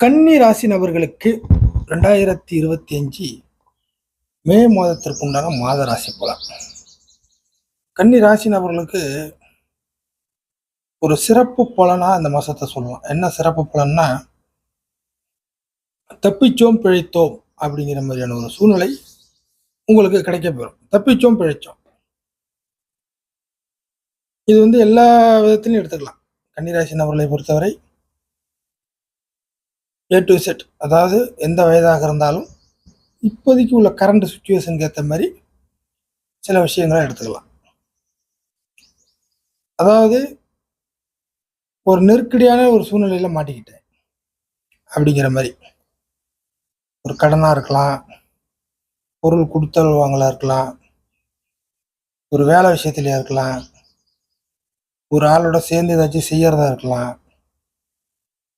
கன்னி ராசி நபர்களுக்கு 2025 மே மாதத்திற்கு உண்டான மாத ராசி பலன். கன்னி ராசி நபர்களுக்கு ஒரு சிறப்பு பலனா இந்த மாசத்தை சொல்லலாம். என்ன சிறப்பு பலன்னா, தப்பிச்சோம் பிழைத்தோம் அப்படிங்கிற மாதிரியான ஒரு சூழ்நிலை உங்களுக்கு கிடைக்க பெறும். தப்பிச்சோம் பிழைச்சோம், இது எல்லா விதத்திலையும் எடுத்துக்கலாம். கன்னிராசி நபர்களை பொறுத்தவரை A to Z, அதாவது எந்த வயதாக இருந்தாலும் இப்போதைக்கு உள்ள கரண்ட் சுச்சுவேஷனுக்கு ஏற்ற மாதிரி சில விஷயங்களை எடுத்துக்கலாம். அதாவது ஒரு நெருக்கடியான ஒரு சூழ்நிலையில மாட்டிக்கிட்டேன் அப்படிங்கிற மாதிரி, ஒரு கடனா இருக்கலாம், பொருள் கொடுத்தல் வாங்கலா இருக்கலாம், ஒரு வேலை விஷயத்திலயா இருக்கலாம், ஒரு ஆளோட சேர்ந்து ஏதாச்சும் செய்யறதா இருக்கலாம்,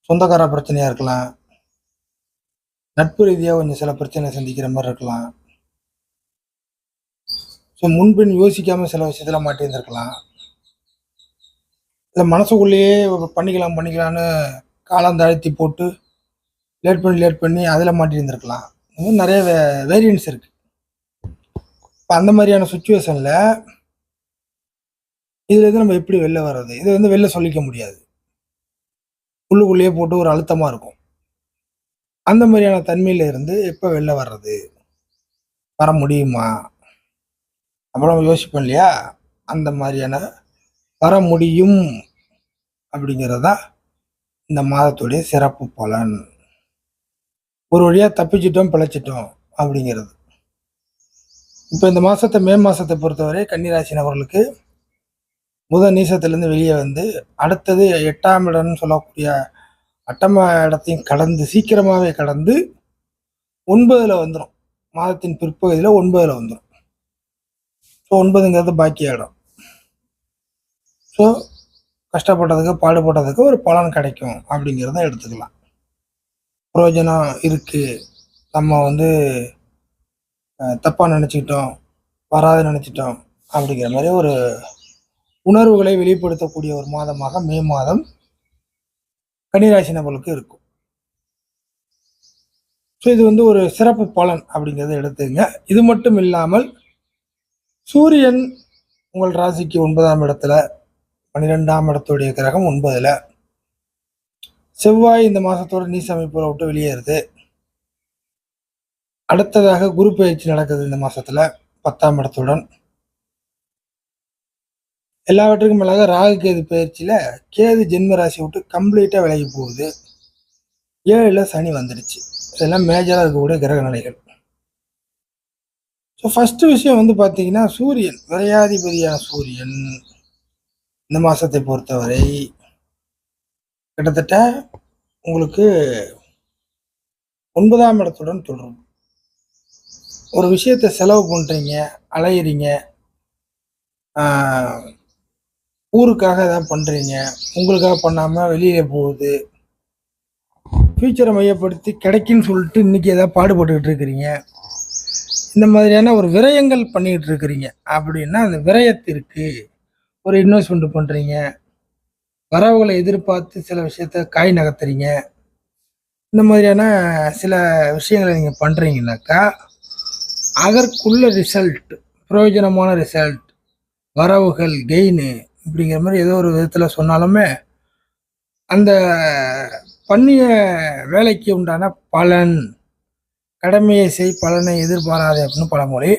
சொந்தக்கார பிரச்சனையா இருக்கலாம், நட்பு ரீதியாக கொஞ்சம் சில பிரச்சனை சந்திக்கிற மாதிரி இருக்கலாம். ஸோ முன்பின் யோசிக்காம சில விஷயத்துல மாட்டி இருந்திருக்கலாம். இல்லை மனசுக்குள்ளேயே பண்ணிக்கலான்னு காலம் தாழ்த்தி போட்டு லேட் பண்ணி அதில் மாட்டி இருந்திருக்கலாம். இன்னும் நிறைய வேரியன்ஸ் இருக்கு. இப்போ அந்த மாதிரியான சுச்சுவேஷனில் இதுல நம்ம எப்படி வெளில வர்றது? இது வெளில சொல்லிக்க முடியாது, உள்ளுக்குள்ளேயே போட்டு ஒரு அழுத்தமாக இருக்கும். அந்த மாதிரியான தன்மையில இருந்து எப்போ வெளில வர்றது, வர முடியுமா அப்புறம் யோசிப்போம் இல்லையா? அந்த மாதிரியான வர முடியும் அப்படிங்கிறதா இந்த மாதத்துடைய சிறப்பு பலன். ஒரு வழியாக தப்பிச்சிட்டோம் பிழைச்சிட்டோம் அப்படிங்கிறது. இப்போ இந்த மாதத்தை மே மாதத்தை பொறுத்தவரை கன்னிராசி நபர்களுக்கு புதன் நீசத்திலேருந்து வெளியே அடுத்தது 8ஆம் இடம்னு சொல்லக்கூடிய அட்டம இடத்தையும் கடந்து சீக்கிரமாகவே கடந்து 9ல் வந்துடும். மாதத்தின் பிற்பகுதியில் 9ல் வந்துடும். ஸோ 9ங்கிறது பாக்கிய இடம். ஸோ கஷ்டப்பட்டதுக்கு பாடுபட்டதுக்கு ஒரு பலன் கிடைக்கும் அப்படிங்கிறத எடுத்துக்கலாம். பிரயோஜனம் இருக்கு, நம்ம தப்பாக நினச்சிக்கிட்டோம், வராது நினச்சிட்டோம் அப்படிங்கிற மாதிரி ஒரு உணர்வுகளை வெளிப்படுத்தக்கூடிய ஒரு மாதமாக மே மாதம் கன்னிராசி நபர்களுக்கு இருக்கும். ஸோ இது ஒரு சிறப்பு பலன் அப்படிங்கிறத எடுத்துங்க. இது மட்டும் இல்லாமல் சூரியன் உங்கள் ராசிக்கு 9ஆம் இடத்துல, 12ஆம் இடத்துடைய கிரகம் 9ல், செவ்வாய் இந்த மாசத்தோட நீச அமைப்புல விட்டு வெளியேறுது. அடுத்ததாக குரு பயிற்சி நடக்குது இந்த மாசத்துல 10ஆம் இடத்துடன். எல்லாவற்றுக்கும் மேலாக ராகு கேது பயிற்சியில கேது ஜென்ம ராசி விட்டு கம்ப்ளீட்டா விலகி போகுது. 7ல் சனி வந்துடுச்சு. இதெல்லாம் மேஜரா இருக்கக்கூடிய கிரக நிலைகள். ஸோ ஃபர்ஸ்ட் விஷயம் பார்த்தீங்கன்னா, சூரியன், விரையாதிபதியான சூரியன் இந்த மாசத்தை பொறுத்தவரை கிட்டத்தட்ட உங்களுக்கு 9ஆம் இடத்துடன் தொடரும். ஒரு விஷயத்தை செலவு பண்றீங்க, அலையிறீங்க, ஊருக்காக ஏதாவது பண்றீங்க, உங்களுக்காக பண்ணாம வெளியில போகுது, ஃபியூச்சரை மையப்படுத்தி கிடைக்குன்னு சொல்லிட்டு இன்னைக்கு ஏதாவது பாடுபட்டுக்கிட்டு இருக்கிறீங்க, இந்த மாதிரியான ஒரு விரயங்கள் பண்ணிக்கிட்டு இருக்கிறீங்க அப்படின்னா, அந்த விரயத்திற்கு ஒரு இன்வெஸ்ட்மெண்ட் பண்றீங்க, வரவுகளை எதிர்பார்த்து சில விஷயத்த காய் நகர்த்துறீங்க, இந்த மாதிரியான சில விஷயங்களை நீங்க பண்றீங்கன்னாக்கா அதற்குள்ள ரிசல்ட், பிரயோஜனமான ரிசல்ட், வரவுகள், கெயின் இப்படிங்கிற மாதிரி ஏதோ ஒரு விதத்தில் சொன்னாலுமே அந்த பண்ணிய வேலைக்கு உண்டான பலன், கடமையை செய் பலனை எதிர்பாராதே அப்படின்னு பழமொழி.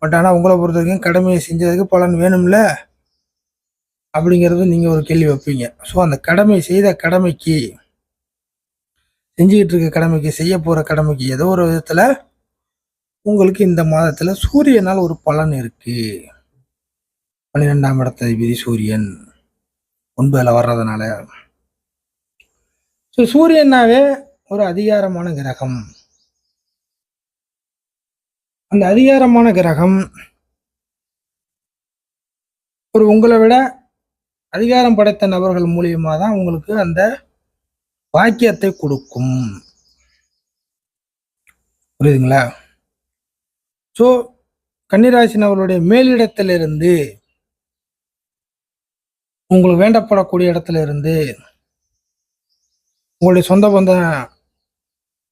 பட் ஆனால் உங்களை பொறுத்த வரைக்கும் கடமையை செஞ்சதுக்கு பலன் வேணும்ல அப்படிங்கிறது நீங்கள் ஒரு கேள்வி வைப்பீங்க. ஸோ அந்த கடமை செய்த கடமைக்கு, செஞ்சுக்கிட்டு இருக்க கடமைக்கு, செய்ய போகிற கடமைக்கு ஏதோ ஒரு விதத்தில் உங்களுக்கு இந்த மாதத்தில் சூரியனால் ஒரு பலன் இருக்கு. 12ஆம் இடத்ததிபதி சூரியன் 9ல் வர்றதுனால. ஸோ சூரியனாவே ஒரு அதிகாரமான கிரகம். அந்த அதிகாரமான கிரகம் ஒரு உங்களை விட அதிகாரம் படைத்த நபர்கள் மூலியமா தான் உங்களுக்கு அந்த வாக்கியத்தை கொடுக்கும். புரியுதுங்களா? ஸோ கன்னிராசி நபர்களுடைய மேலிடத்திலிருந்து, உங்களுக்கு வேண்டப்படக்கூடிய இடத்துல இருந்து உங்களுடைய சொந்த பந்தம்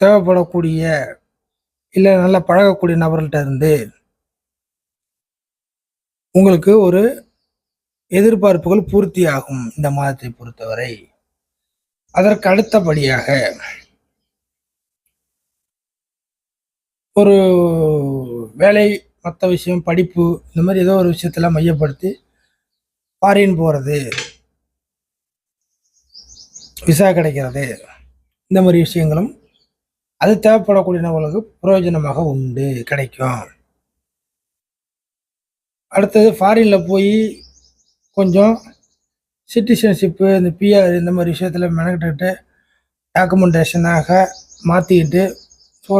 தேவைப்படக்கூடிய இல்லை நல்லா பழகக்கூடிய நபர்கள்ட்ட இருந்து உங்களுக்கு ஒரு எதிர்பார்ப்புகள் பூர்த்தி ஆகும் இந்த மாதத்தை பொறுத்தவரை. அதற்கு அடுத்தபடியாக ஒரு வேலை, மற்ற விஷயம், படிப்பு, இந்த மாதிரி ஏதோ ஒரு விஷயத்துல மையப்படுத்தி ஃபாரின் போகிறது, விசா கிடைக்கிறது, இந்த மாதிரி விஷயங்களும் அது தேவைப்படக்கூடிய நபர்களுக்கு பிரயோஜனமாக உண்டு, கிடைக்கும். அடுத்தது ஃபாரினில் போய் கொஞ்சம் சிட்டிசன்ஷிப்பு, இந்த பிஆர், இந்த மாதிரி விஷயத்தில் மெனக்கிட்டு டாக்குமெண்டேஷனாக மாற்றிக்கிட்டு ஸோ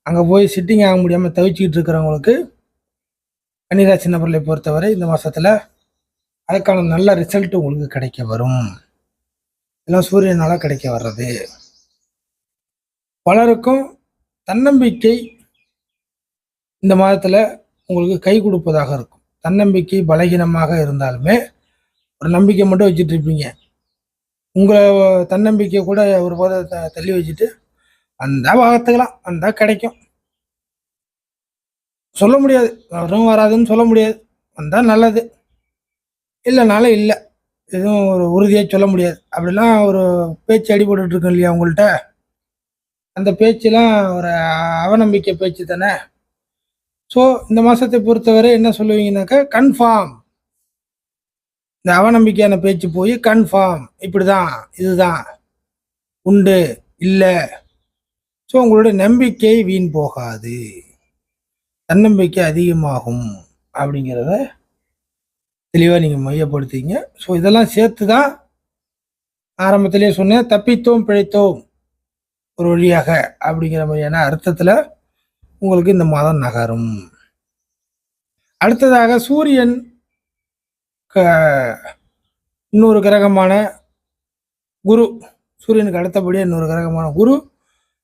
அங்கே போய் சிட்டிங் ஆக முடியாமல் தவிச்சிக்கிட்டு இருக்கிறவங்களுக்கு கன்னிராசி நபர்களை பொறுத்தவரை இந்த மாதத்தில் அதுக்கான நல்ல ரிசல்ட் உங்களுக்கு கிடைக்க வரும். எல்லாம் சூரியனால் கிடைக்க வர்றது. பலருக்கும் தன்னம்பிக்கை இந்த மாதத்தில் உங்களுக்கு கை கொடுப்பதாக இருக்கும். தன்னம்பிக்கை பலகீனமாக இருந்தாலுமே ஒரு நம்பிக்கை மட்டும் வச்சுட்டு இருப்பீங்க. உங்களை தன்னம்பிக்கை கூட ஒரு போதை தள்ளி வச்சுட்டு வந்தால் பார்த்துக்கலாம், வந்தால் கிடைக்கும், சொல்ல முடியாது, வரும் வராதுன்னு சொல்ல முடியாது. வந்தால் நல்லது, இல்லைனாலும் இல்லை, எதுவும் ஒரு உறுதியாக சொல்ல முடியாது. அப்படிலாம் ஒரு பேச்சு அடிபட்டு இருக்கோம் இல்லையா உங்கள்கிட்ட, அந்த பேச்செல்லாம் ஒரு அவநம்பிக்கை பேச்சு தானே. ஸோ இந்த மாதத்தை பொறுத்தவரை என்ன சொல்லுவீங்கன்னாக்கா கன்ஃபார்ம். இந்த அவநம்பிக்கையான பேச்சு போய் கன்ஃபார்ம், இப்படி தான், இதுதான், உண்டு, இல்லை. ஸோ உங்களுடைய நம்பிக்கை வீண் போகாது, தன்னம்பிக்கை அதிகமாகும் அப்படிங்கிறத தெளிவாக நீங்கள் மையப்படுத்திங்க. ஸோ இதெல்லாம் சேர்த்து தான் ஆரம்பத்திலே சொன்னேன், தப்பித்தோம் பிழைத்தோம் ஒரு வழியாக அப்படிங்கிற மாதிரியான அர்த்தத்தில் உங்களுக்கு இந்த மாதம் நகரும். அடுத்ததாக சூரியன் இன்னொரு கிரகமான குரு, சூரியனுக்கு அடுத்தபடியாக இன்னொரு கிரகமான குரு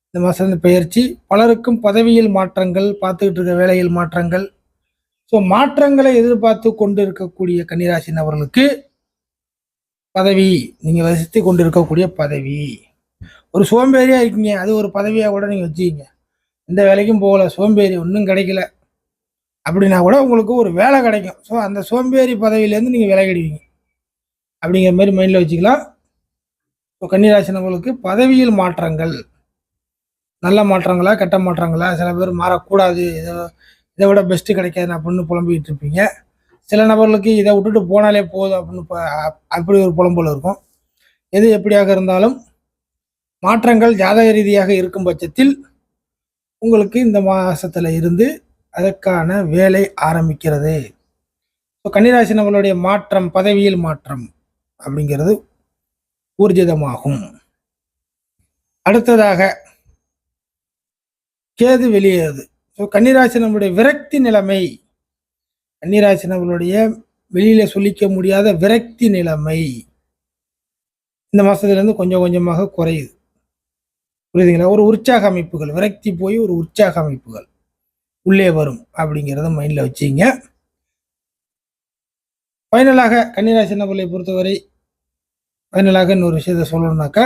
இந்த மாதம் பெயர்ச்சி. பலருக்கும் பதவியில் மாற்றங்கள், பார்த்துக்கிட்டு இருக்க வேலையில் மாற்றங்கள். ஸோ மாற்றங்களை எதிர்பார்த்து கொண்டு இருக்கக்கூடிய கன்னிராசி நபர்களுக்கு பதவி, நீங்கள் வசித்து கொண்டு இருக்கக்கூடிய பதவி, ஒரு சோம்பேறியாக இருக்கீங்க, அது ஒரு பதவியாக கூட நீங்கள் வச்சுக்கிங்க. எந்த வேலைக்கும் போகல, சோம்பேறி, ஒன்றும் கிடைக்கல அப்படின்னா கூட உங்களுக்கு ஒரு வேலை கிடைக்கும். ஸோ அந்த சோம்பேறி பதவியிலேருந்து நீங்கள் விலகிடுவீங்க அப்படிங்கிற மாதிரி மைண்டில் வச்சுக்கலாம். ஸோ கன்னிராசி நபர்களுக்கு பதவியில் மாற்றங்கள், நல்ல மாற்றங்களா கெட்ட மாற்றங்களா, சில பேர் மாறக்கூடாது, இதை விட பெஸ்ட்டு கிடைக்காது அப்படின்னு புலம்பிக்கிட்டு இருப்பீங்க. சில நபர்களுக்கு இதை விட்டுட்டு போனாலே போதும் அப்படின்னு அப்படி ஒரு புலம்பல் இருக்கும். எது எப்படியாக இருந்தாலும் மாற்றங்கள் ஜாதக ரீதியாக இருக்கும் பட்சத்தில் உங்களுக்கு இந்த மாதத்தில் இருந்து அதற்கான வேலை ஆரம்பிக்கிறது. ஸோ கன்னிராசி நபர்களுடைய மாற்றம், பதவியில் மாற்றம் அப்படிங்கிறது ஊர்ஜிதமாகும். அடுத்ததாக கேது வெளியேறுது. ஸோ கன்னிராசி நம்மளுடைய விரக்தி நிலைமை, கன்னிராசி நம்மளுடைய வெளியில சொல்லிக்க முடியாத விரக்தி நிலைமை இந்த மாசத்துலேருந்து கொஞ்சம் கொஞ்சமாக குறையுது. புரியுதுங்களா? ஒரு உற்சாக அமைப்புகள், விரக்தி போய் ஒரு உற்சாக அமைப்புகள் உள்ளே வரும் அப்படிங்கிறத மைண்டில் வச்சுங்க. ஃபைனலாக கன்னிராசி நபர்களை பொறுத்தவரை ஃபைனலாக இன்னொரு விஷயத்த சொல்லணும்னாக்கா,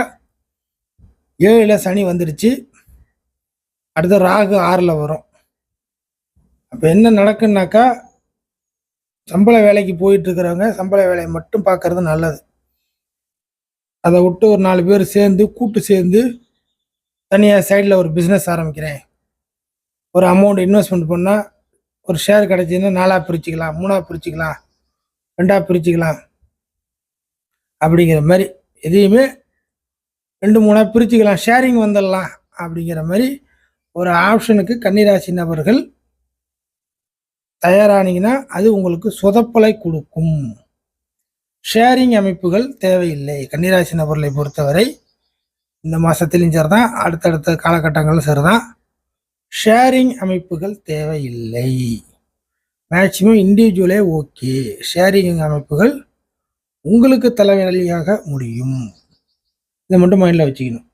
7ல் சனி வந்துடுச்சு, அடுத்த ராகு 6ல் வரும். அப்போ என்ன நடக்குன்னாக்கா, சம்பள வேலைக்கு போயிட்டு இருக்கிறவங்க சம்பள வேலையை மட்டும் பார்க்கறது நல்லது. அதை விட்டு ஒரு 4 பேர் சேர்ந்து கூட்டு சேர்ந்து தனியாக சைடில் ஒரு பிஸ்னஸ் ஆரம்பிக்கிறேன், ஒரு அமௌண்ட் இன்வெஸ்ட்மெண்ட் பண்ணால் ஒரு ஷேர் கிடைச்சின்னா 4ஆக பிரிச்சுக்கலாம், 3ஆக பிரிச்சுக்கலாம், 2ஆக பிரிச்சுக்கலாம் அப்படிங்கிற மாதிரி, எதையுமே 2 3ஆக பிரிச்சுக்கலாம், ஷேரிங் வந்துடலாம் அப்படிங்கிற மாதிரி ஒரு ஆப்ஷனுக்கு கன்னிராசி நபர்கள் தயாரானீங்கன்னா அது உங்களுக்கு சொதப்பலை கொடுக்கும். ஷேரிங் அமைப்புகள் தேவையில்லை. கன்னிராசி நபர்களை பொறுத்தவரை இந்த மாதத்திலும் சரிதான், அடுத்தடுத்த காலகட்டங்களும் சரிதான், ஷேரிங் அமைப்புகள் தேவையில்லை. Maximum இண்டிவிஜுவலே okay. ஷேரிங் அமைப்புகள் உங்களுக்கு தலைவலியாக முடியும். இதை மட்டும் மைண்டில் வச்சுக்கணும்.